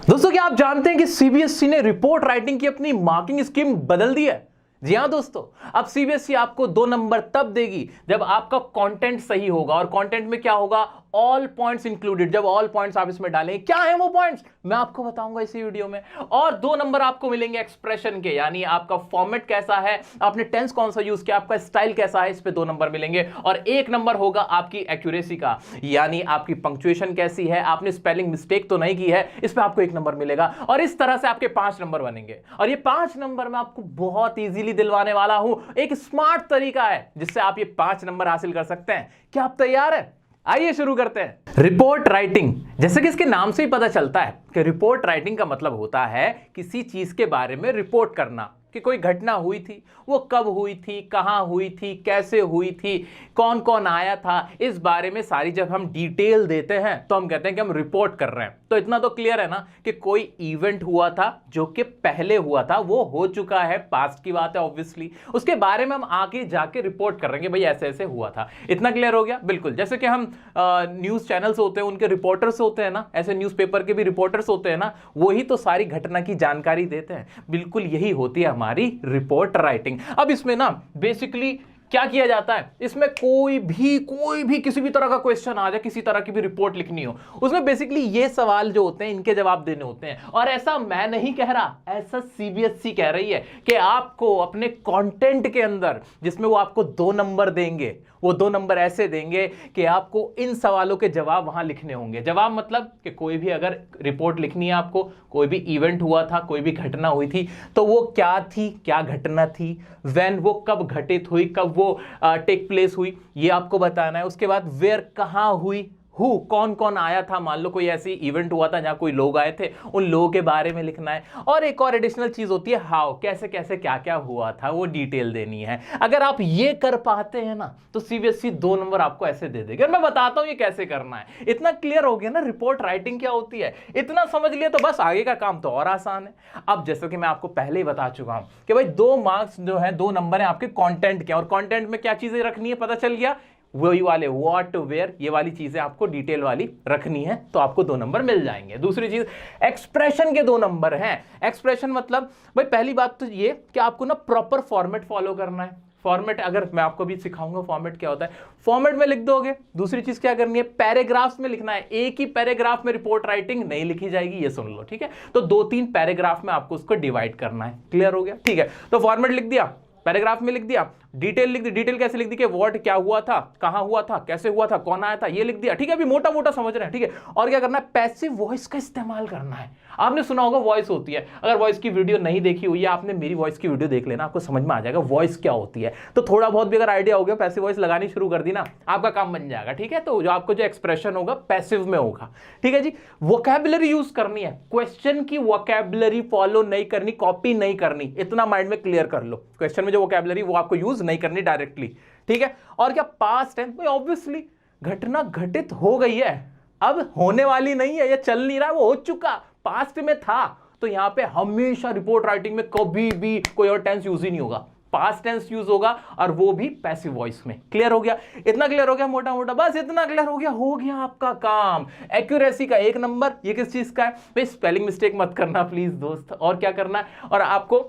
दोस्तों क्या आप जानते हैं कि सीबीएसई ने रिपोर्ट राइटिंग की अपनी मार्किंग स्कीम बदल दी है। जी हां दोस्तों, अब सीबीएसई आपको 2 नंबर तब देगी जब आपका कंटेंट सही होगा। और कंटेंट में क्या होगा? All points included. जब ऑल पॉइंट्स आप इसमें डालेंगे, क्या है वो पॉइंट्स मैं आपको बताऊंगा इसी वीडियो में। और 2 नंबर आपको मिलेंगे एक्सप्रेशन के, यानी आपका फॉर्मेट कैसा है, आपने टेंस कौन सा यूज किया, आपका स्टाइल कैसा है, इस पे 2 नंबर मिलेंगे। और 1 नंबर होगा आपकी एक्यूरेसी का, यानी आपकी पंक्चुएशन कैसी है, आपने स्पेलिंग मिस्टेक तो नहीं की है, इस पे आपको 1 नंबर मिलेगा। और इस तरह से आपके 5 नंबर बनेंगे। और ये 5 नंबर मैं आपको बहुत इजीली दिलवाने वाला हूं। एक स्मार्ट तरीका है जिससे आप ये 5 नंबर हासिल कर सकते हैं। क्या आप तैयार हैं? आइए शुरू करते हैं। रिपोर्ट राइटिंग, जैसे कि इसके नाम से ही पता चलता है कि रिपोर्ट राइटिंग का मतलब होता है किसी चीज के बारे में रिपोर्ट करना, कि कोई घटना हुई थी, वो कब हुई थी, कहां हुई थी, कैसे हुई थी, कौन कौन आया था, इस बारे में सारी जब हम डिटेल देते हैं तो हम कहते हैं कि हम रिपोर्ट कर रहे हैं। तो इतना तो क्लियर है ना कि कोई इवेंट हुआ था जो कि पहले हुआ था, वो हो चुका है, पास्ट की बात है ऑब्वियसली, उसके बारे में हम आगे जाके रिपोर्ट कर रहे हैं, भाई ऐसे ऐसे हुआ था। इतना क्लियर हो गया? बिल्कुल। जैसे कि हम न्यूज चैनल्स होते हैं, उनके रिपोर्टर्स होते हैं ना, ऐसे न्यूज़पेपर के भी रिपोर्टर्स होते हैं ना, वही तो सारी घटना की जानकारी देते हैं। बिल्कुल यही होती है हमारी रिपोर्ट राइटिंग। अब इसमें ना बेसिकली क्या किया जाता है, इसमें कोई भी किसी भी तरह का क्वेश्चन आ जाए, किसी तरह की भी रिपोर्ट लिखनी हो, उसमें बेसिकली ये सवाल जो होते हैं इनके जवाब देने होते हैं। और ऐसा मैं नहीं कह रहा, ऐसा सीबीएसई कह रही है कि आपको अपने कंटेंट के अंदर, जिसमें वो आपको 2 नंबर देंगे, वो 2 नंबर ऐसे देंगे कि आपको इन सवालों के जवाब वहां लिखने होंगे। जवाब मतलब कि कोई भी अगर रिपोर्ट लिखनी है आपको, कोई भी इवेंट हुआ था, कोई भी घटना हुई थी, तो वो क्या थी, क्या घटना थी, व्हेन वो कब घटित हुई, कब वो टेक प्लेस हुई, ये आपको बताना है। उसके बाद वेयर, कहां हुई, हु, कौन कौन आया था, मान लो कोई ऐसी इवेंट हुआ था जहां कोई लोग आए थे, उन लोगों के बारे में लिखना है। और एक और एडिशनल चीज होती है हाउ, कैसे कैसे क्या क्या हुआ था, वो डिटेल देनी है। अगर आप ये कर पाते हैं ना तो सीबीएसई 2 नंबर आपको ऐसे दे देगी। और मैं बताता हूं ये कैसे करना है। इतना क्लियर हो गया ना रिपोर्ट राइटिंग क्या होती है, इतना समझ लिया तो बस आगे का काम तो और आसान है। अब जैसे कि मैं आपको पहले ही बता चुका हूं कि भाई 2 मार्क्स जो है, 2 नंबर है आपके कंटेंट के। और कंटेंट में क्या चीजें रखनी है पता चल गया, वही वाले व्हाट वेयर, ये वाली चीजें आपको डिटेल वाली रखनी है, तो आपको 2 नंबर मिल जाएंगे। दूसरी चीज, एक्सप्रेशन के 2 नंबर हैं। एक्सप्रेशन मतलब भाई पहली बात तो ये कि आपको ना प्रॉपर फॉर्मेट फॉलो करना है। फॉर्मेट अगर मैं आपको भी सिखाऊंगा फॉर्मेट क्या होता है, फॉर्मेट में लिख दोगे। दूसरी चीज क्या करनी है, पैराग्राफ्स में लिखना है। एक ही पैराग्राफ में रिपोर्ट राइटिंग नहीं लिखी जाएगी, ये सुन लो, ठीक है। तो 2-3 पैराग्राफ में आपको उसको डिवाइड करना है। क्लियर हो गया? ठीक है, तो फॉर्मेट लिख दिया, पैराग्राफ में लिख दिया, डिटेल लिख दी। डिटेल कैसे लिख दी कि व्हाट क्या हुआ था, कहां हुआ था, कैसे हुआ था, कौन आया था, ये लिख दिया, ठीक है। अभी मोटा मोटा समझ रहे हैं, ठीक है। और क्या करना है, पैसिव वॉइस का इस्तेमाल करना है। आपने सुना होगा वॉइस होती है, अगर वॉइस की वीडियो नहीं देखी हुई है, आपने मेरी वॉइस की वीडियो देख लेना, आपको समझ में आ जाएगा वॉइस क्या होती है। तो थोड़ा बहुत भी अगर आइडिया हो गया, पैसिव वॉइस लगानी शुरू कर दी ना, आपका काम बन जाएगा, ठीक है। तो जो आपको जो एक्सप्रेशन होगा पैसिव में होगा, ठीक है जी। वोकैबुलरी यूज करनी है, क्वेश्चन की वोकैबुलरी फॉलो नहीं करनी, कॉपी नहीं करनी, इतना माइंड में क्लियर कर लो। क्वेश्चन में जो वोकैबुलरी वो आपको यूज नहीं करनी डायरेक्टली, ठीक है। और क्या, पास्ट टेंस, भाई ऑब्वियसली घटना घटित हो गई है, अब होने वाली नहीं है, ये चल नहीं रहा, वो हो चुका, पास्ट में था। तो यहां पे हमेशा रिपोर्ट राइटिंग में कभी भी कोई और टेंस यूज ही नहीं होगा, पास्ट टेंस यूज होगा, और वो भी पैसिव वॉइस में। क्लियर हो गया? इतना क्लियर हो गया मोटा मोटा, बस इतना क्लियर हो गया आपका काम। एक्यूरेसी का 1 नंबर, ये किस चीज का है भाई, स्पेलिंग मिस्टेक मत करना प्लीज दोस्त। और क्या करना है, और आपको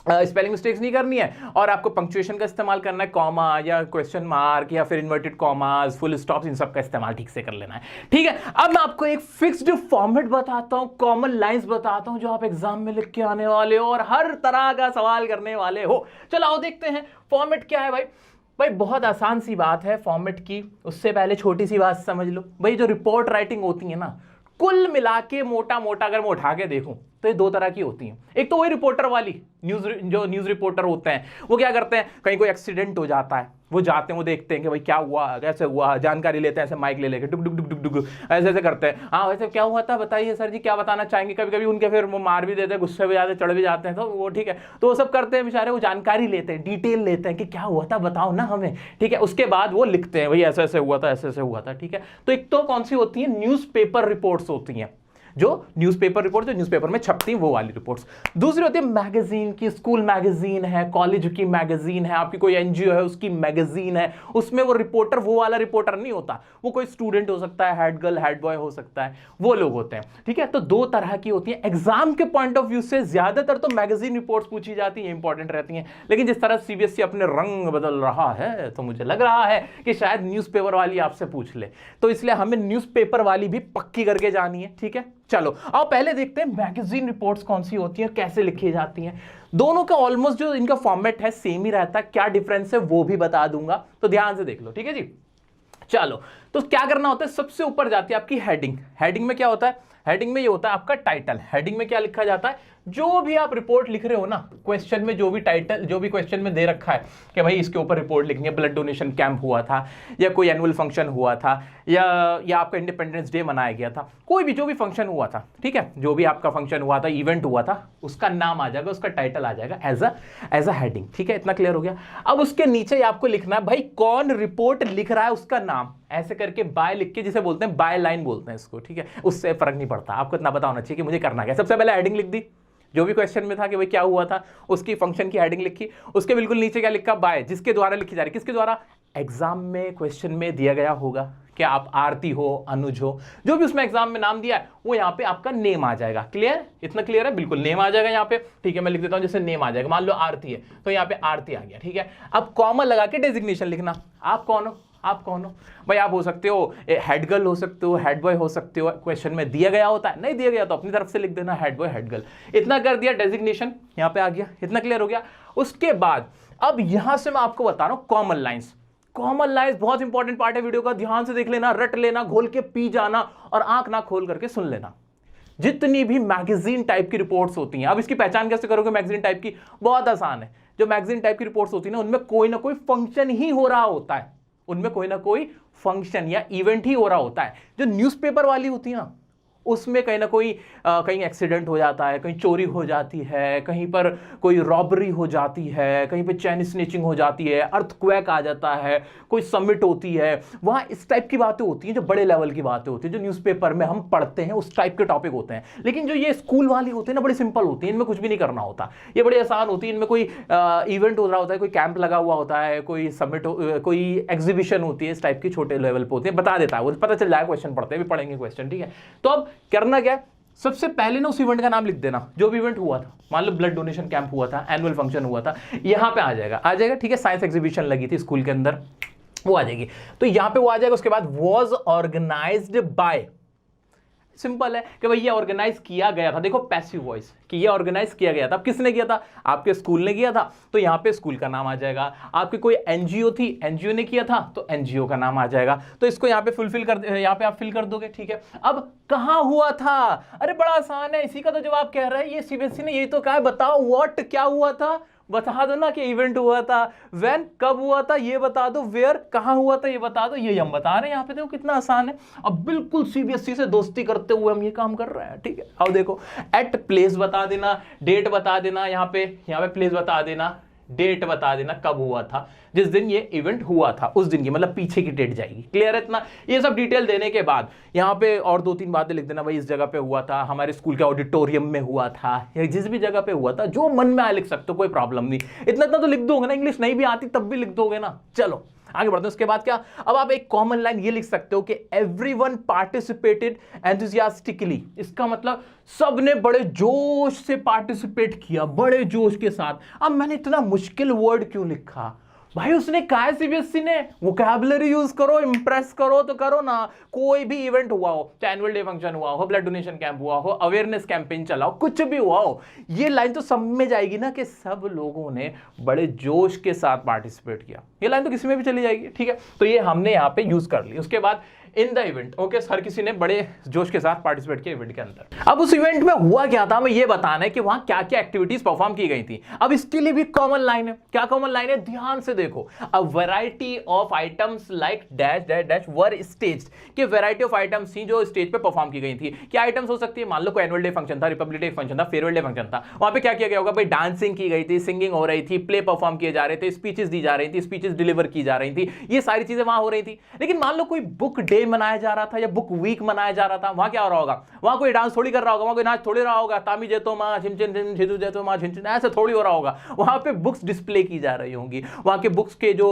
स्पेलिंग मिस्टेक्स नहीं करनी है, और आपको पंक्चुएशन का इस्तेमाल करना है, कॉमा या क्वेश्चन मार्क या फिर इन्वर्टेड कॉमास, फुल स्टॉप्स, इन सब का इस्तेमाल ठीक से कर लेना है, ठीक है। अब मैं आपको एक फिक्स्ड फॉर्मेट बताता हूं, कॉमन लाइंस बताता हूं, जो आप एग्जाम में लिख के आने वाले हो और हर तरह का सवाल करने वाले हो। चलो आओ देखते हैं फॉर्मेट क्या है भाई। भाई बहुत आसान सी बात है फॉर्मेट की, उससे पहले छोटी सी बात समझ लो भाई। जो रिपोर्ट राइटिंग होती है ना, कुल मिला के मोटा मोटा अगर मैं उठा के देखूं तो ये 2 तरह की होती हैं। एक तो वही रिपोर्टर वाली जो न्यूज रिपोर्टर होते हैं, वो क्या करते हैं, कहीं कोई एक्सीडेंट हो जाता है, वो जाते हैं, वो देखते हैं कि भाई क्या हुआ, कैसे हुआ, जानकारी लेते हैं, ऐसे माइक ले लेके डुक डुक डुक डुक डुक ऐसे ऐसे करते हैं। हाँ वैसे क्या हुआ था बताइए सर जी, क्या बताना चाहेंगे। कभी कभी उनके फिर वो मार भी देते हैं, गुस्से भी जाते हैं, चढ़ भी जाते हैं, तो वो ठीक है, तो वो सब करते हैं बेचारे, वो जानकारी लेते हैं, डिटेल लेते हैं कि क्या हुआ था बताओ ना हमें, ठीक है। उसके बाद वो लिखते हैं भाई ऐसे ऐसे हुआ था, ऐसे ऐसे हुआ था, ठीक है। तो एक तो कौन सी होती है, न्यूज़पेपर रिपोर्ट्स होती हैं, जो न्यूज़पेपर रिपोर्ट जो न्यूज़पेपर में छपती हैं वो वाली रिपोर्ट्स। दूसरी होती है मैगजीन की, स्कूल मैगजीन है, कॉलेज की मैगजीन है, आपकी कोई एनजीओ है उसकी मैगजीन है, उसमें वो रिपोर्टर वो वाला रिपोर्टर नहीं होता, वो कोई स्टूडेंट हो सकता है, हेड गर्ल हेड बॉय हो सकता है, वो लोग होते हैं। ठीक है, तो दो तरह की होती है। एग्जाम के पॉइंट ऑफ व्यू से ज्यादातर तो मैगजीन रिपोर्ट्स पूछी जाती है, इंपॉर्टेंट रहती हैं, लेकिन जिस तरह सीबीएसई अपने रंग बदल रहा है तो मुझे लग रहा है कि शायद न्यूज़पेपर वाली आपसे पूछ ले, तो इसलिए हमें न्यूज़पेपर वाली भी पक्की करके जानी है। ठीक है, चलो आओ पहले देखते हैं मैगजीन रिपोर्ट्स कौन सी होती हैं, कैसे लिखी जाती हैं। दोनों का ऑलमोस्ट जो इनका फॉर्मेट है सेम ही रहता है, क्या डिफरेंस है वो भी बता दूंगा, तो ध्यान से देख लो। ठीक है जी, चलो तो क्या करना होता है, सबसे ऊपर जाती है आपकी हेडिंग। हेडिंग में क्या होता है, हेडिंग में ये होता है आपका टाइटल। हेडिंग में क्या लिखा जाता है, जो भी आप रिपोर्ट लिख रहे हो ना, क्वेश्चन में जो भी टाइटल, जो भी क्वेश्चन में दे रखा है कि भाई इसके ऊपर रिपोर्ट लिखनी है, ब्लड डोनेशन कैंप हुआ था, या कोई एनुअल फंक्शन हुआ था, या आपका इंडिपेंडेंस डे मनाया गया था, कोई भी जो भी फंक्शन हुआ था, ठीक है, जो भी आपका फंक्शन हुआ था, इवेंट हुआ था, उसका नाम आ जाएगा, उसका टाइटल आ जाएगा एज अ हेडिंग। ठीक है, इतना क्लियर हो गया। अब उसके नीचे आपको लिखना है भाई कौन रिपोर्ट लिख रहा है उसका नाम, ऐसे करके बाय लिख के, जिसे बोलते हैं बाय लाइन बोलते हैं इसको। ठीक है, उससे फर्क नहीं पड़ता, आपको इतना पता होना चाहिए कि मुझे करना क्या। सबसे पहले हेडिंग लिख दी, जो भी क्वेश्चन में था कि भाई क्या हुआ था, उसकी फंक्शन की हेडिंग लिखी, उसके बिल्कुल नीचे क्या लिखा, बाय, जिसके द्वारा लिखी जा रही, किसके द्वारा, एग्जाम में क्वेश्चन में दिया गया होगा, क्या आप आरती हो, अनुज हो, जो भी उसमें एग्जाम में नाम दिया है वो यहाँ पे आपका नेम आ जाएगा। क्लियर, इतना क्लियर है, बिल्कुल नेम आ जाएगा यहाँ पे। ठीक है, मैं लिख देता हूँ, जैसे नेम आ जाएगा, मान लो आरती है तो यहाँ पे आरती आ गया। ठीक है, अब कॉमा लगा के डेजिग्नेशन लिखना, आप कौन हो, आप कौन हो भाई, आप हो सकते हो हेड गर्ल हो सकते हो, हेड बॉय हो सकते हो, क्वेश्चन में दिया गया होता है, नहीं दिया गया तो अपनी तरफ से लिख देना हेड बॉय हेड गर्ल। इतना कर दिया, डेजिग्नेशन यहाँ पे आ गया, इतना क्लियर हो गया। उसके बाद अब यहां से मैं आपको बता रहा हूं कॉमन लाइंस। कॉमन लाइंस बहुत इंपॉर्टेंट पार्ट है वीडियो का, ध्यान से देख लेना, रट लेना, घोल के पी जाना और आंख ना खोल करके सुन लेना। जितनी भी मैगजीन टाइप की रिपोर्ट्स होती हैं, अब इसकी पहचान कैसे करोगे मैगजीन टाइप की, बहुत आसान है। जो मैगजीन टाइप की रिपोर्ट्स होती है ना, उनमें कोई ना कोई फंक्शन ही हो रहा होता है, उनमें कोई ना कोई फंक्शन या इवेंट ही हो रहा होता है। जो न्यूज़पेपर वाली होती है ना, उसमें कहीं ना कोई कहीं एक्सीडेंट हो जाता है, कहीं चोरी हो जाती है, कहीं पर कोई रॉबरी हो जाती है, कहीं पे चैन स्नेचिंग हो जाती है, अर्थक्वेक आ जाता है, कोई समिट होती है, वहाँ इस टाइप की बातें होती हैं, जो बड़े लेवल की बातें होती हैं, जो न्यूज़पेपर में हम पढ़ते हैं, उस टाइप के टॉपिक होते हैं। लेकिन जो ये स्कूल वाली होती है ना, बड़ी सिंपल होती है, इनमें कुछ भी नहीं करना होता, ये बड़ी आसान होती है। इनमें कोई इवेंट हो रहा होता है, कोई कैंप लगा हुआ होता है, कोई समिट, कोई एग्जीबिशन होती है, इस टाइप की छोटे लेवल पर होती है, बता देता है वो, पता चल जाएगा, क्वेश्चन पढ़ते भी पढ़ेंगे क्वेश्चन। ठीक है, तो अब करना क्या है, सबसे पहले ना उस इवेंट का नाम लिख देना, जो भी इवेंट हुआ था, मान लो ब्लड डोनेशन कैंप हुआ था, एनुअल फंक्शन हुआ था, यहां पे आ जाएगा। ठीक है, साइंस एग्जीबिशन लगी थी स्कूल के अंदर, वो आ जाएगी, तो यहां पे वो आ जाएगा। उसके बाद वाज ऑर्गेनाइज्ड बाय, सिंपल है कि भाई ये ऑर्गेनाइज किया गया था। देखो पैसिव वॉइस कि ये ऑर्गेनाइज किया गया था। अब किसने किया था, आपके स्कूल ने किया था, तो यहाँ पे स्कूल का नाम आ जाएगा। आपकी कोई एनजीओ थी, एनजीओ ने किया था, तो एनजीओ का नाम आ जाएगा। तो इसको यहाँ पे फुलफिल कर, यहाँ पे आप फिल कर दोगे। ठीक है, अब कहाँ हुआ था, अरे बड़ा आसान है, इसी का तो जवाब कह रहा है ये सीबीएसई ने, यही तो कहा है, बताओ व्हाट, क्या हुआ था, बता दो ना कि इवेंट हुआ था, व्हेन, कब हुआ था ये बता दो, वेयर, कहां हुआ था ये बता दो, ये हम बता रहे हैं। यहाँ पे देखो कितना आसान है। अब बिल्कुल सीबीएसई से दोस्ती करते हुए हम ये काम कर रहे हैं। ठीक है, अब देखो एट प्लेस बता देना, डेट बता देना, यहाँ पे प्लेस बता देना, डेट बता देना कब हुआ था, जिस दिन ये इवेंट हुआ था उस दिन की, मतलब पीछे की डेट जाएगी। क्लियर है इतना, ये सब डिटेल देने के बाद यहाँ पे और 2-3 बातें लिख देना, भाई इस जगह पे हुआ था, हमारे स्कूल के ऑडिटोरियम में हुआ था, या जिस भी जगह पे हुआ था, जो मन में आए लिख सकते हो, कोई प्रॉब्लम नहीं। इतना तो लिख दोगे ना, इंग्लिश नहीं भी आती तब भी लिख दोगे ना। चलो आगे बढ़ते हैं। उसके बाद क्या, अब आप एक कॉमन लाइन ये लिख सकते हो कि एवरीवन पार्टिसिपेटेड एंथुसियास्टिकली। इसका मतलब सबने बड़े जोश से पार्टिसिपेट किया, बड़े जोश के साथ। अब मैंने इतना मुश्किल वर्ड क्यों लिखा भाई, उसने कहा है सीबीएसई ने, वोकैबुलरी यूज करो, इंप्रेस करो तो करो ना। कोई भी इवेंट हुआ हो, चाहे एनुअल डे फंक्शन हुआ हो, ब्लड डोनेशन कैंप हुआ हो, अवेयरनेस कैंपेन चला हो, कुछ भी हुआ हो, ये लाइन तो सब में जाएगी ना कि सब लोगों ने बड़े जोश के साथ पार्टिसिपेट किया। ये लाइन तो किसी में भी चली जाएगी। ठीक है, तो ये हमने यहाँ पे यूज कर ली। उसके बाद इन द इवेंट, ओके, हर किसी ने बड़े जोश के साथ पार्टिसिपेट किया इवेंट के अंदर। अब उस इवेंट में हुआ क्या था, हमें ये बताना है कि वहां क्या क्या एक्टिविटीज परफॉर्म की गई थी। अब इसके लिए भी कॉमन लाइन है। क्या कॉमन लाइन है, ध्यान से देखो। A variety of items like dash dash dash were staged, कि वैरायटी ऑफ आइटम्स थी जो स्टेज पे परफॉर्म की गई थी। क्या आइटम्स हो सकती है, मान लो कोई एनुअल डे फंक्शन था, रिपब्लिक डे फंक्शन था, फेयरवेल डे फंक्शन था, वहां पे क्या किया गया होगा भाई, डांसिंग की गई थी, सिंगिंग हो रही थी, प्ले परफॉर्म किए जा रहे थे, स्पीचेस दी जा रही थी, स्पीचेस डिलीवर की जा रही थी, ये सारी चीजें वहां हो रही थी। लेकिन मान लो कोई बुक डे मनाया जा रहा था या बुक वीक मनाया जा रहा था, वहां क्या हो रहा होगा, वहां कोई डांस थोड़ी कर रहा होगा, वहां कोई नाच थोड़ी रहा होगा, तामी जेतो मां छिमचिन छिदू जेतो मां छिमचिन, ऐसे थोड़ी हो रहा होगा। वहां पे बुक्स डिस्प्ले की जा रही होंगी, वहां के बुक्स के जो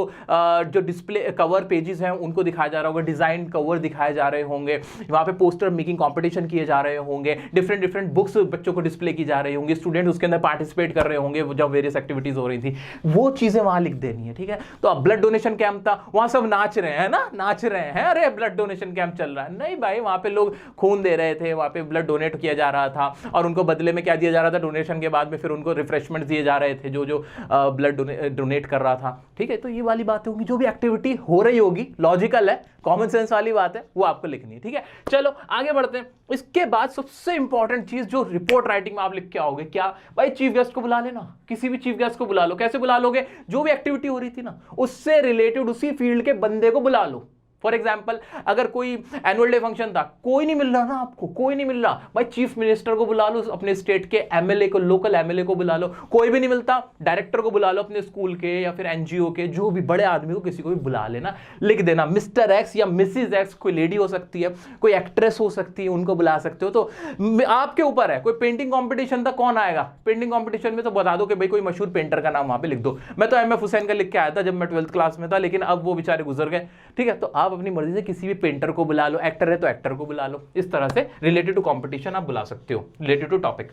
डिस्प्ले कवर पेजेस हैं उनको दिखाया जा रहा होगा, डिजाइन कवर दिखाए जा रहे होंगे, वहां पे पोस्टर मेकिंग कंपटीशन किए जा रहे होंगे, डिफरेंट डिफरेंट बुक्स बच्चों को डिस्प्ले की जा रही होंगी, स्टूडेंट उसके अंदर पार्टिसिपेट कर रहे होंगे जब वेरियस एक्टिविटीज हो रही थी, वो चीजें वहां लिख देनी है। ठीक है, तो अब ब्लड डोनेशन कैंप था, वहां सब नाच रहे हैं ना, नाच रहे हैं, अरे ब्लड डोनेशन कैंप चल रहा है, नहीं भाई, वहां पे लोग खून दे रहे थे, वहां पे ब्लड डोनेट किया जा रहा था और उनको बदले में क्या दिया जा रहा था, डोनेशन के बाद में फिर उनको रिफ्रेशमेंट दिए जा रहे थे जो जो ब्लड डोनेट कर रहा था। ठीक है, तो ये वाली बातें होंगी, जो भी एक्टिविटी हो रही होगी, लॉजिकल है, कॉमन सेंस वाली बात है, वो आपको लिखनी है। ठीक है, चलो आगे बढ़ते हैं। इसके बाद सबसे इंपॉर्टेंट चीज जो रिपोर्ट राइटिंग में आप लिख के आओगे, क्या भाई, चीफ गेस्ट को बुला लेना, किसी भी चीफ गेस्ट को बुला लो। कैसे बुला लोगे, जो भी एक्टिविटी हो रही थी ना उससे रिलेटेड उसी फील्ड के बंदे को बुला लो। फॉर एग्जाम्पल, अगर कोई एनुअल डे फंक्शन था, कोई नहीं मिल रहा ना आपको, कोई नहीं मिल रहा, भाई चीफ मिनिस्टर को बुला लो, अपने स्टेट के एमएलए को, लोकल एमएलए को बुला लो, कोई भी नहीं मिलता, डायरेक्टर को बुला लो अपने स्कूल के या फिर एनजीओ के, जो भी बड़े आदमी को, किसी को भी बुला लेना, लिख देना मिस्टर एक्स या मिसिज एक्स, कोई लेडी हो सकती है, कोई एक्ट्रेस हो सकती है, उनको बुला सकते हो। तो आपके ऊपर है, कोई पेंटिंग कॉम्पिटिशन था, कौन आएगा पेंटिंग कॉम्पिटिशन में, तो बता दो कि भाई कोई मशहूर पेंटर का नाम वहां पे लिख दो। मैं तो एमएफ हुसैन का लिख के आया था जब मैं 12th क्लास में था, लेकिन अब वो बेचारे गुजर गए। ठीक है, तो आप अपनी मर्जी से किसी भी पेंटर को बुला लो, एक्टर है तो एक्टर को बुला लो, इस तरह से रिलेटेड टू कंपटीशन आप बुला सकते हो, related to topic.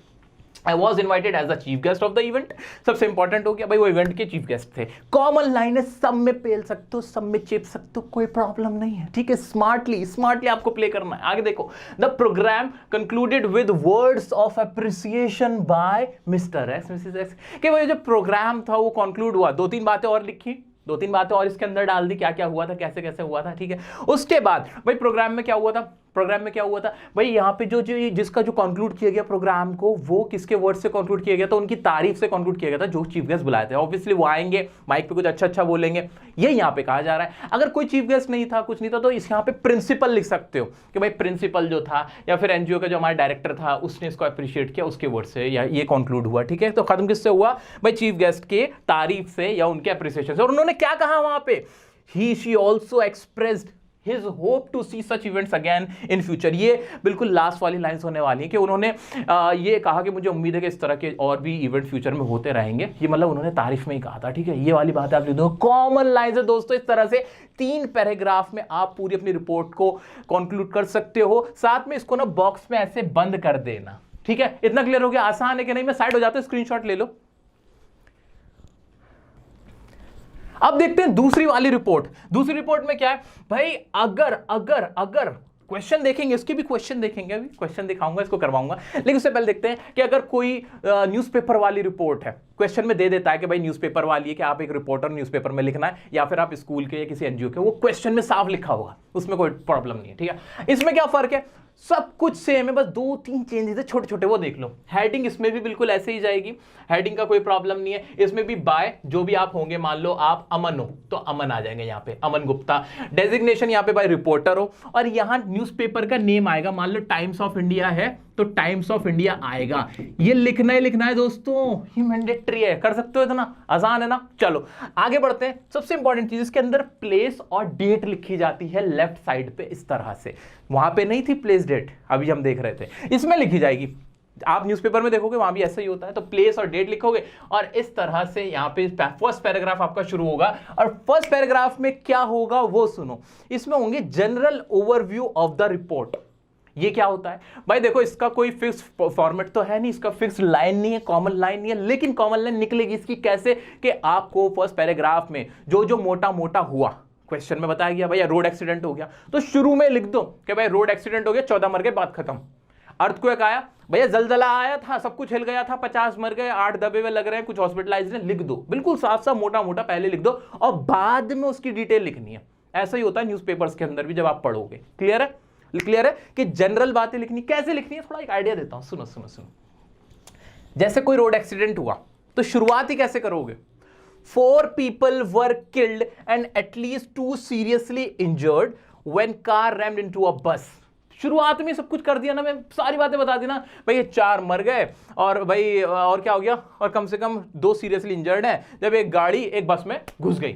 I was invited as the chief guest of the event। सबसे इंपॉर्टेंट हो गया भाई, वो इवेंट के चीफ गेस्ट थे। कॉमन लाइन है, सब में पेल सकते हो, सब में चिप सकते हो, कोई प्रॉब्लम नहीं है। ठीक है, स्मार्टली आपको प्ले करना है। आगे देखो, the programme concluded with words of appreciation by Mr X, Mrs X. कि वो जो प्रोग्राम था वो कंक्लूड हुआ, दो तीन बातें और लिखी, दो तीन बातें और इसके अंदर डाल दी, क्या क्या हुआ था, कैसे कैसे हुआ था। ठीक है, उसके बाद भाई प्रोग्राम में क्या हुआ था, प्रोग्राम में क्या हुआ था भाई, यहाँ पे जो जिसका जो कंक्लूड किया गया प्रोग्राम को, वो किसके वर्ड से कंक्लूड किया गया था, उनकी तारीफ से कंक्लूड किया गया था, जो चीफ गेस्ट बुलाए थे। ऑब्वियसली वो आएंगे, माइक पे कुछ अच्छा अच्छा बोलेंगे, ये यहाँ पे कहा जा रहा है। अगर कोई चीफ गेस्ट नहीं था, कुछ नहीं था, तो इस यहाँ पे प्रिंसिपल लिख सकते हो कि भाई प्रिंसिपल जो था या फिर एनजीओ का जो हमारा डायरेक्टर था, उसने इसको अप्रिशिएट किया, उसके वर्ड से या ये कंक्लूड हुआ। ठीक है, तो खत्म किससे हुआ भाई, चीफ गेस्ट के तारीफ से या उनके अप्रिसिएशन से। और उन्होंने क्या कहा वहां पे, he she also expressed his hope to see such events again in future। ये बिल्कुल लास्ट वाली लाइंस होने वाली है कि उन्होंने ये कहा कि मुझे उम्मीद है कि इस तरह के और भी इवेंट फ्यूचर में होते रहेंगे। ये मतलब उन्होंने तारीफ में ही कहा था। ठीक है, ये वाली बात आप लिख दो, कॉमन लाइंस है दोस्तों। इस तरह से 3 पैराग्राफ में आप पूरी अपनी रिपोर्ट को कंक्लूड कर सकते हो। साथ में इसको ना बॉक्स में ऐसे बंद कर देना। ठीक है, इतना क्लियर हो गया, आसान है कि नहीं। मैं साइड हो जाता हूं, स्क्रीनशॉट ले लो। अब देखते हैं दूसरी वाली रिपोर्ट। दूसरी रिपोर्ट में क्या है भाई, अगर क्वेश्चन देखेंगे, इसके भी क्वेश्चन देखेंगे, अभी क्वेश्चन दिखाऊंगा, इसको करवाऊंगा, लेकिन उससे पहले देखते हैं कि अगर कोई न्यूज़पेपर वाली रिपोर्ट है, क्वेश्चन में दे देता है कि भाई न्यूज़पेपर वाली है कि आप एक रिपोर्टर न्यूज़पेपर में लिखना है, या फिर आप स्कूल के या किसी एनजीओ के, वो क्वेश्चन में साफ लिखा होगा, उसमें कोई प्रॉब्लम नहीं है। ठीक है, इसमें क्या फर्क है, सब कुछ सेम है, बस 2-3 चेंजेस है छोटे छोटे, वो देख लो। हेडिंग इसमें भी बिल्कुल ऐसे ही जाएगी, हेडिंग का कोई प्रॉब्लम नहीं है। इसमें भी बाय जो भी आप होंगे, मान लो आप अमन हो तो अमन आ जाएंगे यहाँ पे, अमन गुप्ता। डेजिग्नेशन यहाँ पे बाय रिपोर्टर हो, और यहाँ न्यूज़पेपर का नेम आएगा, मान लो टाइम्स ऑफ इंडिया है तो टाइम्स ऑफ इंडिया आएगा। ये लिखना है दोस्तों, ये मैंडेटरी है, कर सकते हो, इतना आसान है ना। चलो आगे बढ़ते हैं। सबसे इंपॉर्टेंट चीज, इसके अंदर प्लेस और डेट लिखी जाती है लेफ्ट साइड पे, इस तरह से। वहां पे नहीं थी प्लेस डेट, अभी हम देख रहे थे, इसमें लिखी जाएगी। आप न्यूज़पेपर में देखोगे वहां भी ऐसा ही होता है, तो प्लेस और डेट लिखोगे और इस तरह से यहाँ पे फर्स्ट पैराग्राफ आपका शुरू होगा। और फर्स्ट पैराग्राफ में क्या होगा वो सुनो, इसमें होंगे general overview of the report. ये क्या होता है भाई, देखो इसका कोई फिक्स फॉर्मेट तो है नहीं, इसका फिक्स लाइन नहीं है, कॉमन लाइन नहीं है, लेकिन कॉमन लाइन निकलेगी इसकी कैसे, कि आपको फर्स्ट पैराग्राफ में जो जो मोटा मोटा हुआ, क्वेश्चन में बताया गया भैया रोड एक्सीडेंट हो गया, तो शुरू में लिख दो कि भाई रोड एक्सीडेंट हो गया, 14 मर गए, बात खत्म। अर्थक्वेक आया भैया, जलजला आया था, सब कुछ हिल गया था, 50 मर गए, 8 दबे हुए लग रहे हैं, कुछ हॉस्पिटलाइज्ड हैं, लिख दो। बिल्कुल साफ साफ मोटा मोटा पहले लिख दो और बाद में उसकी डिटेल लिखनी है। ऐसा ही होता है न्यूज़पेपर्स के अंदर भी जब आप पढ़ोगे। क्लियर है, क्लियर है कि जनरल बातें लिखनी, कैसे लिखनी है, थोड़ा एक आइडिया देता हूं, सुनो सुनो सुनो। जैसे कोई रोड एक्सीडेंट हुआ तो शुरुआत ही कैसे करोगे, 4 people were killed and at least 2 seriously injured when car rammed into a bus। शुरुआत में सब कुछ कर दिया ना, मैं सारी बातें बता दी ना भाई, ये 4 मर गए और भाई और क्या हो गया, और कम से कम 2 सीरियसली इंजर्ड है जब एक गाड़ी एक बस में घुस गई।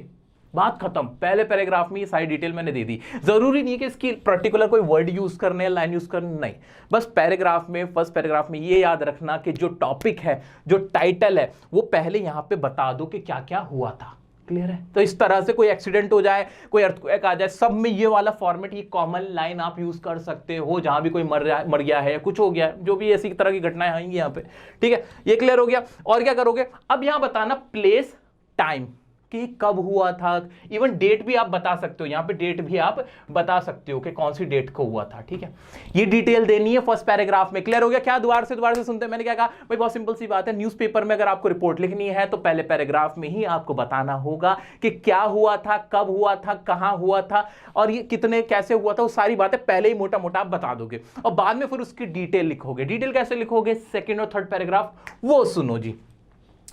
बात खत्म। पहले पैराग्राफ में ये सारी डिटेल मैंने दे दी। जरूरी नहीं है कि इसकी पर्टिकुलर कोई वर्ड यूज करने या लाइन यूज करने, नहीं, बस पैराग्राफ में, फर्स्ट पैराग्राफ में ये याद रखना कि जो टॉपिक है, जो टाइटल है, वो पहले यहां पे बता दो कि क्या क्या हुआ था। क्लियर है? तो इस तरह से कोई एक्सीडेंट हो जाए, कोई अर्थक्वेक आ जाए, सब में ये वाला फॉर्मेट, ये कॉमन लाइन आप यूज कर सकते हो। जहां भी कोई मर गया है, कुछ हो गया है, जो भी ऐसी तरह की घटनाएं आएंगी यहाँ पे, ठीक है, ये क्लियर हो गया। और क्या करोगे अब, यहां बताना प्लेस, टाइम कि कब हुआ था, इवन डेट भी आप बता सकते हो, यहां पे डेट भी आप बता सकते हो कि कौन सी डेट को हुआ था। ठीक है, ये डिटेल देनी है फर्स्ट पैराग्राफ में। क्लियर हो गया? क्या दोबारा से सुनते हैं? मैंने क्या कहा भाई, बहुत सिंपल सी बात है। न्यूज़पेपर में अगर आपको रिपोर्ट लिखनी है तो पहले पैराग्राफ में ही आपको बताना होगा कि क्या हुआ था, कब हुआ था, कहां हुआ था, और ये कितने कैसे हुआ था, वो सारी बातें पहले ही मोटा मोटा आप बता दोगे, और बाद में फिर उसकी डिटेल लिखोगे। डिटेल कैसे लिखोगे? सेकेंड और थर्ड पैराग्राफ वो सुनो जी।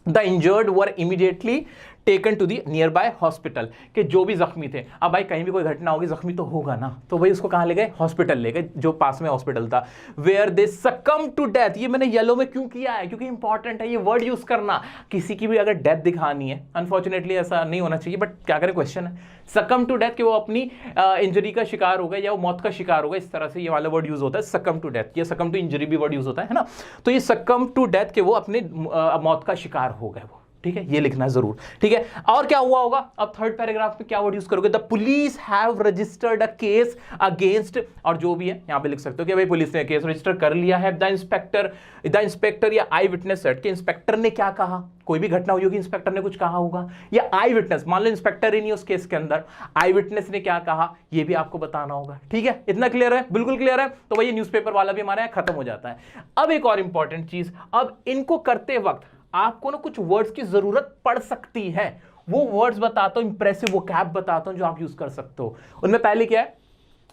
The injured were immediately taken to the nearby hospital, कि जो भी जख्मी थे, अब भाई कहीं भी कोई घटना होगी, जख्मी तो होगा ना, तो भाई उसको कहां ले गए? हॉस्पिटल ले गए, जो पास में हॉस्पिटल था। वेयर दे सकम टू डेथ, ये मैंने येलो में क्यों किया है? क्योंकि इंपॉर्टेंट है ये वर्ड यूज करना। किसी की भी अगर डेथ दिखानी है, अनफॉर्चुनेटली ऐसा नहीं होना चाहिए, बट क्या करें, क्वेश्चन है, सकम टू डेथ, कि वो अपनी इंजरी का शिकार हो गए या वो मौत का शिकार हो गए, इस तरह से ये वाला वर्ड यूज होता है, सकम टू डेथ। ये सकम टू इंजरी भी वर्ड यूज होता है ना, तो ये सकम टू डेथ के वो अपने मौत का शिकार हो गए वो। ठीक है, ये लिखना है जरूर। ठीक है, और क्या हुआ होगा? अब थर्ड पैराग्राफ में क्या वर्ड यूज करोगे? The police have registered a case against, और जो भी है यहां पे लिख सकते हो कि भाई पुलिस ने केस रजिस्टर कर लिया है। द इंस्पेक्टर या आई विटनेस सेड, कि इंस्पेक्टर ने क्या कहा। कोई भी घटना हुई होगी, इंस्पेक्टर ने कुछ कहा होगा, या आई विटनेस, मान लो इंस्पेक्टर ही नहीं उस केस के अंदर, आई विटनेस ने क्या कहा, ये भी आपको बताना होगा। ठीक है, इतना क्लियर है? बिल्कुल क्लियर है। तो भाई न्यूज़पेपर वाला भी हमारा खत्म हो जाता है। अब एक और इंपॉर्टेंट चीज, अब इनको करते वक्त आपको ना कुछ वर्ड्स की जरूरत पड़ सकती है, वो वर्ड्स बताता हूं, इंप्रेसिव वोकैब बताता हूं जो आप यूज कर सकते हो। उनमें पहले क्या है?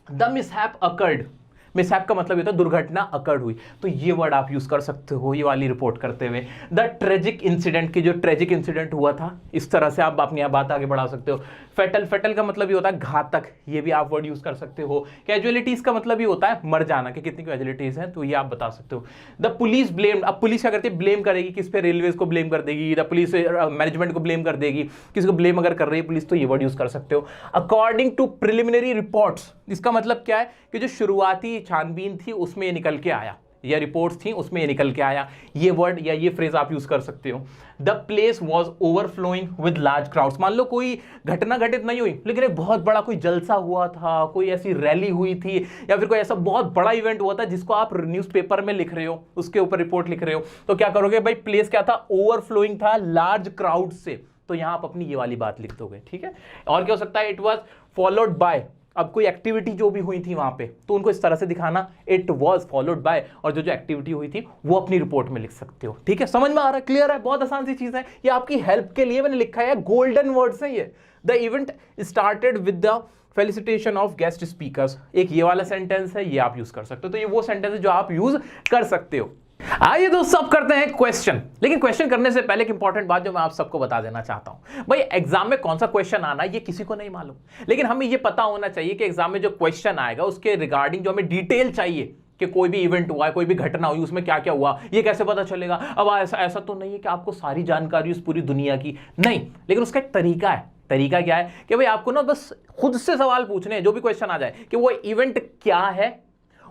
The mishap occurred. मिसहैप का मतलब ये होता है दुर्घटना अकर्ड हुई, तो ये वर्ड आप यूज कर सकते हो ये वाली रिपोर्ट करते हुए। द ट्रेजिक इंसिडेंट, की जो ट्रेजिक इंसिडेंट हुआ था, इस तरह से आप अपनी बात आगे बढ़ा सकते हो। फेटल, फेटल का मतलब ये होता है घातक, ये भी आप वर्ड यूज कर सकते हो। कैजुअलिटीज का मतलब ये होता है मर जाना, कि कितनी कैजुअलिटीज हैं, तो ये आप बता सकते हो। द पुलिस ब्लेम्ड, अब पुलिस क्या करती है? ब्लेम करेगी किस पे? रेलवेज को ब्लेम कर देगी, द पुलिस मैनेजमेंट को ब्लेम कर देगी, किसी को ब्लेम अगर कर रही है पुलिस, तो ये वर्ड यूज कर सकते हो। अकॉर्डिंग टू प्रिलिमिनरी रिपोर्ट्स, इसका मतलब क्या है कि जो शुरुआती छानबीन थी उसमें ये निकल के आया, या रिपोर्ट्स थी उसमें ये निकल के आया, ये वर्ड या ये फ्रेज आप यूज कर सकते हो। The place was overflowing with large crowds, मान लो कोई घटना घटित नहीं हुई, लेकिन एक बहुत बड़ा कोई जलसा हुआ था, कोई ऐसी रैली हुई थी, या फिर कोई ऐसा बहुत बड़ा इवेंट हुआ था जिसको आप न्यूज़पेपर में लिख रहे हो, उसके ऊपर रिपोर्ट लिख रहे हो, तो क्या करोगे भाई? प्लेस क्या था? ओवरफ्लोइंग था लार्ज क्राउड से, तो यहां आप अपनी ये वाली बात लिख दोगे। ठीक है, और क्या हो सकता है? इट वॉज फॉलोड बाय, अब कोई एक्टिविटी जो भी हुई थी वहां पे, तो उनको इस तरह से दिखाना, इट वाज फॉलोड बाय, और जो एक्टिविटी हुई थी वो अपनी रिपोर्ट में लिख सकते हो। ठीक है, समझ में आ रहा है? क्लियर है? बहुत आसान सी चीज है, ये आपकी हेल्प के लिए मैंने लिखा है, गोल्डन वर्ड्स है ये। The event started with the felicitation of guest speakers, एक ये वाला सेंटेंस है, ये आप यूज कर सकते हो। तो ये वो सेंटेंस है जो आप यूज कर सकते हो। आइए दोस्तों, अब करते हैं क्वेश्चन। लेकिन क्वेश्चन करने से पहले एक इंपॉर्टेंट बात जो मैं आप सबको बता देना चाहता हूं, भाई एग्जाम में कौन सा क्वेश्चन आना ये किसी को नहीं मालूम, लेकिन हमें ये पता होना चाहिए कि एग्जाम में जो क्वेश्चन आएगा उसके रिगार्डिंग जो हमें डिटेल चाहिए, कि कोई भी इवेंट हुआ है, कोई भी घटना हुई, उसमें क्या क्या हुआ, ये कैसे पता चलेगा। अब ऐसा तो नहीं है कि आपको सारी जानकारी उस पूरी दुनिया की, नहीं, लेकिन उसका एक तरीका है। तरीका क्या है कि भाई आपको ना बस खुद से सवाल पूछने हैं, जो भी क्वेश्चन आ जाए, कि वो इवेंट क्या है,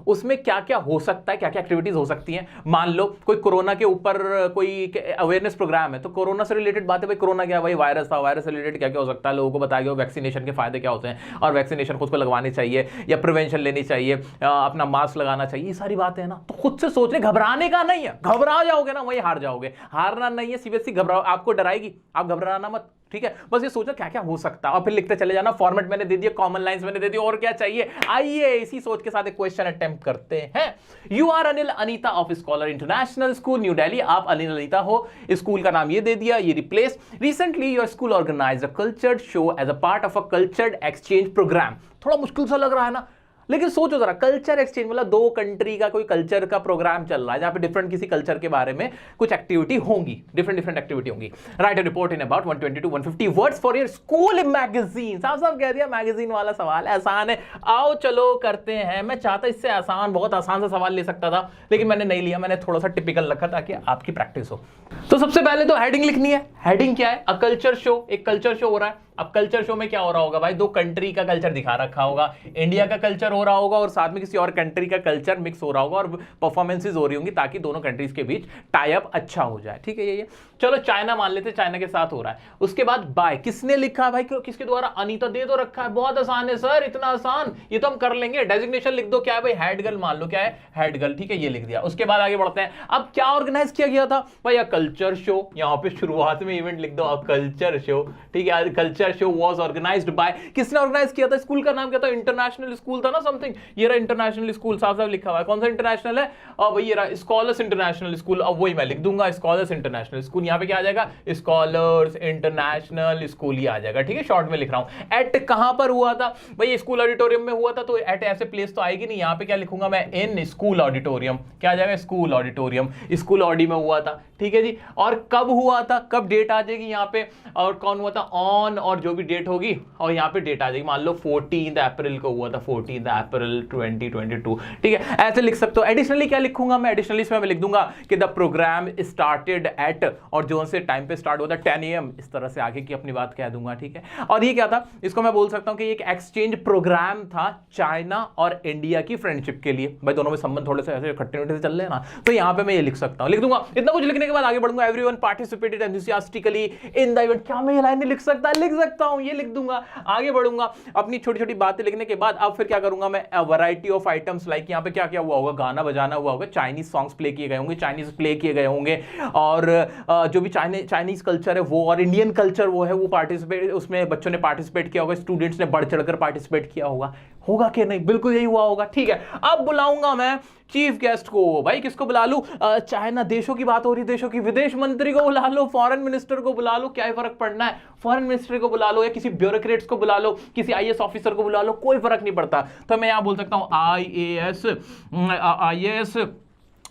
उसमें क्या क्या हो सकता है, क्या क्या एक्टिविटीज हो सकती हैं। मान लो कोई कोरोना के ऊपर कोई अवेयरनेस प्रोग्राम है, तो कोरोना से रिलेटेड बात है, भाई कोरोना क्या है, भाई वायरस था, वायरस से रिलेटेड क्या क्या हो सकता है, लोगों को बताया गया वैक्सीनेशन के फायदे क्या होते हैं, और वैक्सीनेशन खुद को लगवानी चाहिए या प्रिवेंशन लेनी चाहिए, अपना मास्क लगाना चाहिए, ये सारी बातें हैं ना। तो खुद से सोचने, घबराने का नहीं है, घबरा जाओगे ना वही हार जाओगे। हारना नहीं है, सीबीएसई घबराओ, आपको डराएगी, आप घबराना मत। ठीक है, बस ये सोचो क्या क्या हो सकता है और फिर लिखते चले जाना। फॉर्मेट मैंने दे दिया, कॉमन लाइंस मैंने दे दी, और क्या चाहिए। आइए इसी सोच के साथ एक क्वेश्चन अटेम्प्ट करते हैं। You are Anil Anita of scholar international school new Delhi. आप अनिल अनीता हो, स्कूल का नाम ये दे दिया, ये replace. Recently your school organised a cultural show as a part of a cultural exchange programme. थोड़ा मुश्किल सा लग रहा है ना, लेकिन सोचो जरा, कल्चर एक्सचेंज मतलब दो कंट्री का कोई कल्चर का प्रोग्राम चल रहा है, जहां पे डिफरेंट किसी कल्चर के बारे में कुछ एक्टिविटी होंगी, डिफरेंट एक्टिविटी होंगी। Right a report in about 120 to 150 words for your school magazine. साफ कह दिया, मैगजीन वाला सवाल है, आसान है। आओ चलो करते हैं। मैं चाहता इससे आसान, बहुत आसान सा सवाल ले सकता था, लेकिन मैंने नहीं लिया, मैंने थोड़ा सा टिपिकल रखा ताकि आपकी प्रैक्टिस हो। तो सबसे पहले तो हेडिंग लिखनी है। हेडिंग क्या है? अ कल्चर शो, एक कल्चर शो हो रहा है, अब कल्चर शो में क्या हो रहा होगा भाई, दो कंट्री का कल्चर दिखा रखा होगा, इंडिया का कल्चर हो रहा होगा और साथ में किसी और कंट्री का कल्चर मिक्स हो रहा होगा और परफॉर्मेंसेज हो रही होंगी ताकि दोनों कंट्रीज के बीच टाई अप अच्छा हो जाए। ठीक है, ये चलो चाइना मान लेते, चाइना के साथ हो रहा है। उसके बाद बाय किसने लिखा है भाई, किसके द्वारा, अनीता दे दो रखा है, बहुत आसान है सर, इतना आसान, ये तो हम कर लेंगे। डेजिग्नेशन लिख दो, क्या है भाई, हेड गर्ल मान लो, क्या है, हेड गर्ल। ठीक है, ये लिख दिया। उसके बाद आगे बढ़ते हैं। अब क्या ऑर्गेनाइज किया गया था भाई, कल्चर शो, यहां पे शुरुआत में इवेंट लिख दो, कल्चर शो। ठीक है, culture show was organised by, किसने ऑर्गेनाइज किया था, स्कूल का नाम क्या था, इंटरनेशनल स्कूल था ना समथिंग, ये रहा इंटरनेशनल स्कूल, साफ साफ लिखा हुआ है। कौन सा इंटरनेशनल है, और भाई ये रहा स्कॉलर्स इंटरनेशनल स्कूल, अब वही मैं लिख दूंगा स्कॉलर्स इंटरनेशनल स्कूल। यहां पे क्या आ जाएगा, स्कॉलर्स इंटरनेशनल स्कूल ही आ जाएगा। ठीक है, शॉर्ट में लिख रहा हूं। एट कहां पर हुआ था भाई, स्कूल ऑडिटोरियम में हुआ था, तो एट ऐसे प्लेस तो आएगी नहीं। यहां पे क्या लिखूंगा मैं, इन स्कूल ऑडिटोरियम, क्या आ जाएगा, स्कूल ऑडिटोरियम, स्कूल ऑडी में हुआ था। ठीक है जी, और कब हुआ था, कब डेट आ जाएगी यहाँ पे, और कौन हुआ था, ऑन, और जो भी डेट होगी, और यहाँ पे डेट आ जाएगी, मान लो 14 अप्रैल को हुआ था, 14 अप्रैल 2022। ठीक है, ऐसे लिख सकते हो। एडिशनली क्या लिखूंगा मैं, एडिशनली इसमें मैं लिख दूंगा कि द प्रोग्राम स्टार्टेड एट, और जो से टाइम पे स्टार्ट हुआ था 10 AM, इस तरह से आगे की अपनी बात कह दूंगा। ठीक है, और ये क्या था, इसको मैं बोल सकता हूं कि एक एक्सचेंज प्रोग्राम था चाइना और इंडिया की फ्रेंडशिप के लिए। भाई दोनों में संबंध थोड़े से ऐसे खट्टे मीठे से चल रहे हैं ना, तो यहां पे मैं ये लिख सकता हूं, लिख दूंगा। इतना कुछ लिखने के बाद आगे बढ़ूंगा। Everyone participated enthusiastically in the event, क्या मैं ये लाइन नहीं लिख सकता, लिख सकता हूं, ये लिख दूंगा। आगे बढ़ूंगा अपनी छोटी छोटी बातें लिखने के बाद। अब फिर क्या करूंगा मैं, वैरायटी ऑफ आइटम्स, लाइक यहां पे क्या क्या हुआ होगा, गाना बजाना हुआ होगा, चाइनीज सॉन्ग्स प्ले किए गए होंगे, चाइनीज प्ले किए गए होंगे, और जो भी चाइनीज कल्चर है वो, और इंडियन कल्चर वो है, वो पार्टिसिपेट, उसमें बच्चों ने पार्टिसिपेट किया होगा, स्टूडेंट्स ने बढ़ चढ़कर पार्टिसिपेट किया होगा कि नहीं, बिल्कुल यही हुआ होगा। ठीक है, अब बुलाऊंगा मैं चीफ गेस्ट को। भाई किसको बुला लूं, चाइना, देशों की बात हो रही, देशों की विदेश मंत्री को बुला लो, फॉरेन मिनिस्टर को बुला लो, क्या ही फर्क पड़ना है, फॉरेन मिनिस्टर को बुला लो, या किसी ब्यूरोक्रेट्स को बुला लो, किसी IAS ऑफिसर को बुला लो, कोई फर्क नहीं पड़ता। तो मैं यहां बोल सकता हूं IAS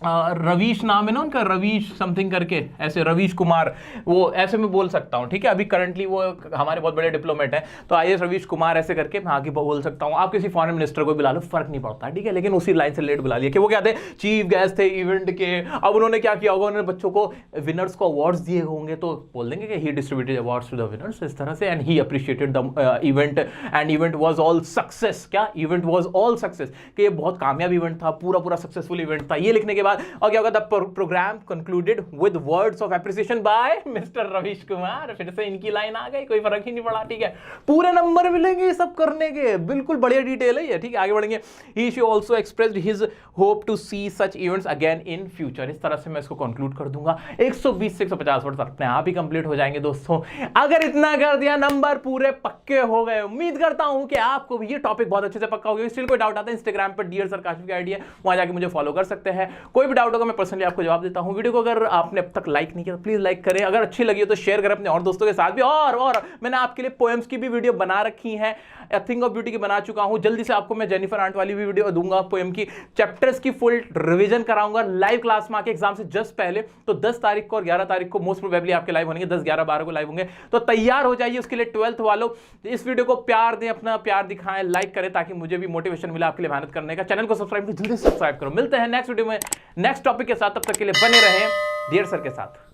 रवीश नाम है ना उनका, रवीश समथिंग करके, ऐसे रवीश कुमार, वो ऐसे मैं बोल सकता हूं। ठीक है, अभी करंटली वो हमारे बहुत बड़े डिप्लोमेट हैं, तो IAS रवीश कुमार ऐसे करके मैं आगे बोल सकता हूं। आप किसी फॉरेन मिनिस्टर को बुला लो, फर्क नहीं पड़ता। ठीक है, लेकिन उसी लाइन से लेट बुला लिया कि वो क्या थे, चीफ गेस्ट थे इवेंट के। अब उन्होंने क्या किया होगा, उन्होंने बच्चों को, विनर्स को अवार्ड्स दिए होंगे, तो बोल देंगे कि he distributed awards to the winners, इस तरह से, and he appreciated the event, and event was all success. क्या, इवेंट वाज ऑल सक्सेस, कि ये बहुत कामयाब इवेंट था, पूरा सक्सेसफुल इवेंट था। ये लिखने के बाद और क्या होगा, programme concluded with words of appreciation by Mr Ravish Kumar. फिर से इनकी लाइन आ गई, कोई फर्क ही नहीं पड़ा। ठीक है, पूरे नंबर मिलेंगे ये सब करने के, बिल्कुल बढ़िया डिटेल है ये। ठीक है, आगे बढ़ेंगे। He she also expressed his hope to see such events again in future. इस तरह से मैं इसको कंक्लूड कर दूंगा। 120 से 150 वर्ड अपने आप ही कंप्लीट हो जाएंगे दोस्तों। अगर इतना कर दिया, नंबर पूरे पक्के हो गए। उम्मीद करता हूं कि आपको भी ये टॉपिक बहुत अच्छे से पक्का हो गया। स्टिल कोई डाउट आता है, इंस्टाग्राम पर डियर सर काशिफ की आईडी है, वहां जाके मुझे फॉलो कर सकते हैं। कोई भी डाउट होगा मैं पर्सनली आपको जवाब देता हूं। वीडियो को अगर आपने अब तक लाइक नहीं किया तो प्लीज लाइक करें, अगर अच्छी लगी हो तो शेयर करें अपने और दोस्तों के साथ भी। और मैंने आपके लिए पोएम्स की भी वीडियो बना रखी है, ए थिंग ऑफ ब्यूटी की बना चुका हूं। जल्दी से आपको मैं जेनिफर आंट वाली भी वीडियो दूंगा, पोएम की, चैप्टर्स की फुल रिवीजन कराऊंगा लाइव क्लास में आके, एग्जाम से जस्ट पहले। तो 10 तारीख को और 11 तारीख को मोस्ट प्रोबेबली आपके लाइव होंगे, 10, 11, 12 को लाइव होंगे। तो तैयार हो जाइए उसके लिए। 12th वालों इस वीडियो को प्यार दें, अपना प्यार दिखाएं, लाइक करें, ताकि मुझे भी मोटिवेशन मिले आपके लिए मेहनत करने का। चैनल को सब्सक्राइब जल्दी सब्सक्राइब करो। मिलते हैं नेक्स्ट वीडियो में नेक्स्ट टॉपिक के साथ, तब तक के लिए बने रहें डियर सर के साथ।